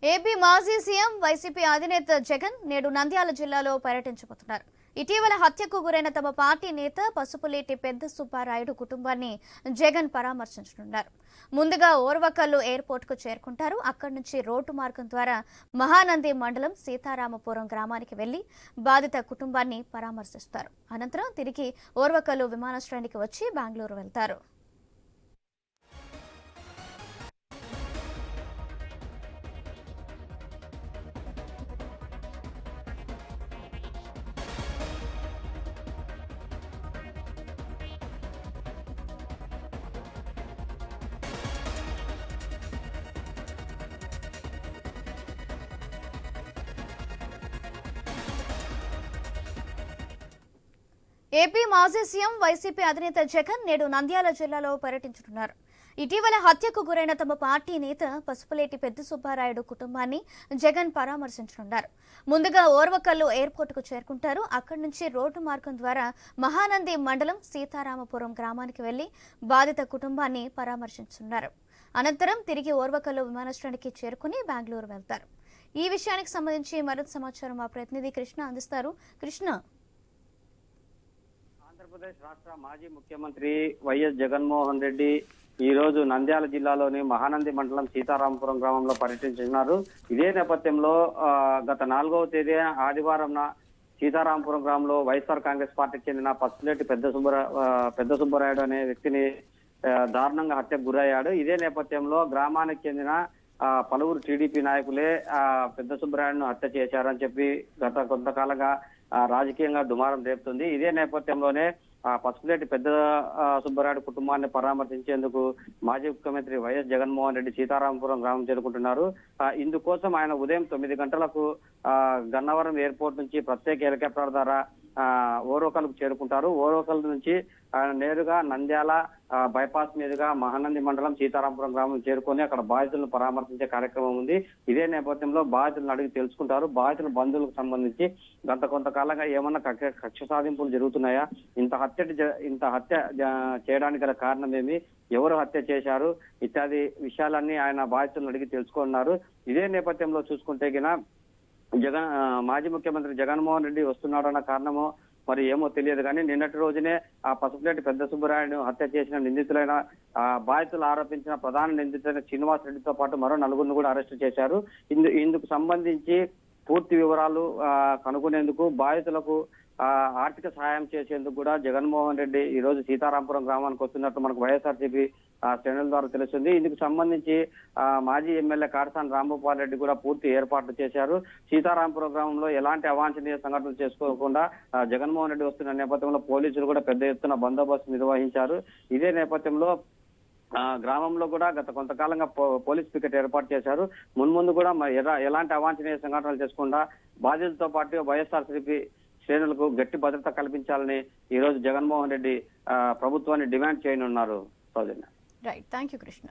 AP మాజీ CM YCP అధినేత జగన్ నేడు నంద్యాల జిల్లాలో పర్యటించబోతున్నారు. ఇటీవల హత్యకు గురైన తమ పార్టీ నేత పసుపులేటి పెద్ద సుబ్బారాయుడు కుటుంబాన్ని జగన్ పరామర్శించనున్నారు. ముందుగా ఓర్వకల్లు ఎయిర్పోర్టుకు చేరుకుంటారు. అక్కడి నుంచి రోడ్డు మార్గం ద్వారా మహానంది మండలం సీతారామపురం గ్రామానికి వెళ్లి బాధిత కుటుంబాన్ని పరామర్శిస్తారు. అనంతరం తిరిగి ఓర్వకల్లు విమానాశ్రయానికి వచ్చి బెంగళూరు వెళ్తారు. ఏపీ మాజీ సీఎం వైసీపీ అధినేత జగన్ నేడు నంద్యాల జిల్లాలో పర్యటించనున్నారు. ఇటీవల హత్యకు గురైన తమ పార్టీ నేత పసుపులేటి పెద్ద సుబ్బారాయుడు కుటుంబాన్ని జగన్ పరామర్శించనున్నారు. ముందుగా ఓర్వకల్లు ఎయిర్పోర్టుకు చేరుకుంటారు. అక్కడి నుంచి రోడ్డు మార్గం ద్వారా మహానంది మండలం సీతారామపురం గ్రామానికి వెళ్లి బాధిత కుటుంబాన్ని పరామర్శించనున్నారు. అనంతరం తిరిగి ఓర్వకల్లు విమానాశ్రయానికి చేరుకుని బెంగళూరు వెళ్తారు. ఈ విషయానికి సంబంధించి మరింత సమాచారం మా ప్రతినిధి కృష్ణ అందిస్తారు. కృష్ణ, ఆంధ్రప్రదేశ్ రాష్ట్ర మాజీ ముఖ్యమంత్రి వైఎస్ జగన్మోహన్ రెడ్డి ఈ రోజు నంద్యాల జిల్లాలోని మహానంది మండలం సీతారామపురం గ్రామంలో పర్యటించున్నారు. ఇదే నేపథ్యంలో గత 4వ తేదీ ఆదివారం సీతారామపురం గ్రామంలో వైఎస్ఆర్ కాంగ్రెస్ పార్టీకి చెందిన పసుపులేటి పెద్ద సుబ్బరాయుడు అనే వ్యక్తిని దారుణంగా హత్యకు గురయ్యాడు. ఇదే నేపథ్యంలో గ్రామానికి చెందిన పలువురు టీడీపీ నాయకులే పెద్ద సుబ్బరాయుడును హత్య చేశారని చెప్పి గత కొంతకాలంగా రాజకీయంగా దుమారం రేపుతుంది. ఇదే నేపథ్యంలోనే పసుపులేటి పెద్ద సుబ్బరాయుడు కుటుంబాన్ని పరామర్శించేందుకు మాజీ ముఖ్యమంత్రి వైఎస్ జగన్మోహన్ రెడ్డి సీతారామపురం గ్రామం చేరుకుంటున్నారు. ఇందుకోసం ఆయన ఉదయం 9 గంటలకు గన్నవరం ఎయిర్పోర్ట్ నుంచి ప్రత్యేక హెలికాప్టర్ ద్వారా ఓరోకల్కు చేరుకుంటారు. ఓరోకల్ నుంచి నేరుగా నంద్యాల బైపాస్ మీదుగా మహానంది మండలం సీతారామపురం గ్రామం చేరుకొని అక్కడ బాధితులను పరామర్శించే కార్యక్రమం ఉంది. ఇదే నేపథ్యంలో బాధితులను అడిగి తెలుసుకుంటారు. బాధితుల బంధువులకు సంబంధించి గత కొంతకాలంగా ఏమన్నా కక్ష సాధింపులు జరుగుతున్నాయా, ఇంత హత్య చేయడానికి గల కారణం ఏమి, ఎవరు హత్య చేశారు ఇత్యాది విషయాలన్నీ ఆయన బాధితులను అడిగి తెలుసుకున్నారు. ఇదే నేపథ్యంలో చూసుకుంటే మాజీ ముఖ్యమంత్రి జగన్మోహన్ రెడ్డి వస్తున్నాడన్న కారణమో మరి ఏమో తెలియదు కానీ నిన్నటి రోజునే ఆ పసుపులేటి పెద్ద సుబ్బరాయుడు హత్య చేసిన నిందితులైన బాధితులు ఆరోపించిన ప్రధాన నిందితులైన శ్రీనివాస్ రెడ్డితో పాటు మరో 4గురిని కూడా అరెస్టు చేశారు. ఇందుకు సంబంధించి పూర్తి వివరాలు కనుగొనేందుకు బాధితులకు ఆర్థిక సహాయం చేసేందుకు కూడా జగన్మోహన్ రెడ్డి ఈ రోజు సీతారామపురం గ్రామానికి వస్తున్నట్టు మనకు వైఎస్ఆర్సీపీ శ్రేణుల ద్వారా తెలుస్తుంది. ఇందుకు సంబంధించి మాజీ ఎమ్మెల్యే కాటసాని రాంభూపాల్ రెడ్డి కూడా పూర్తి ఏర్పాట్లు చేశారు. సీతారామపురం గ్రామంలో ఎలాంటి అవాంఛనీయ సంఘటనలు చేసుకోకుండా జగన్మోహన్ రెడ్డి వస్తున్న నేపథ్యంలో పోలీసులు కూడా పెద్ద ఎత్తున బందోబస్తు నిర్వహించారు. ఇదే నేపథ్యంలో గ్రామంలో కూడా గత కొంతకాలంగా పోలీస్ పికెట్ ఏర్పాటు చేశారు. మున్ముందు కూడా ఎలాంటి అవాంఛనీయ సంఘటనలు చేసుకుండా బాధితులతో పాటు వైఎస్ఆర్సీపీ శ్రేణులకు గట్టి భద్రత కల్పించాలని ఈ రోజు జగన్మోహన్ రెడ్డి ప్రభుత్వాన్ని డిమాండ్ చేయనున్నారు. Right, thank you Krishna.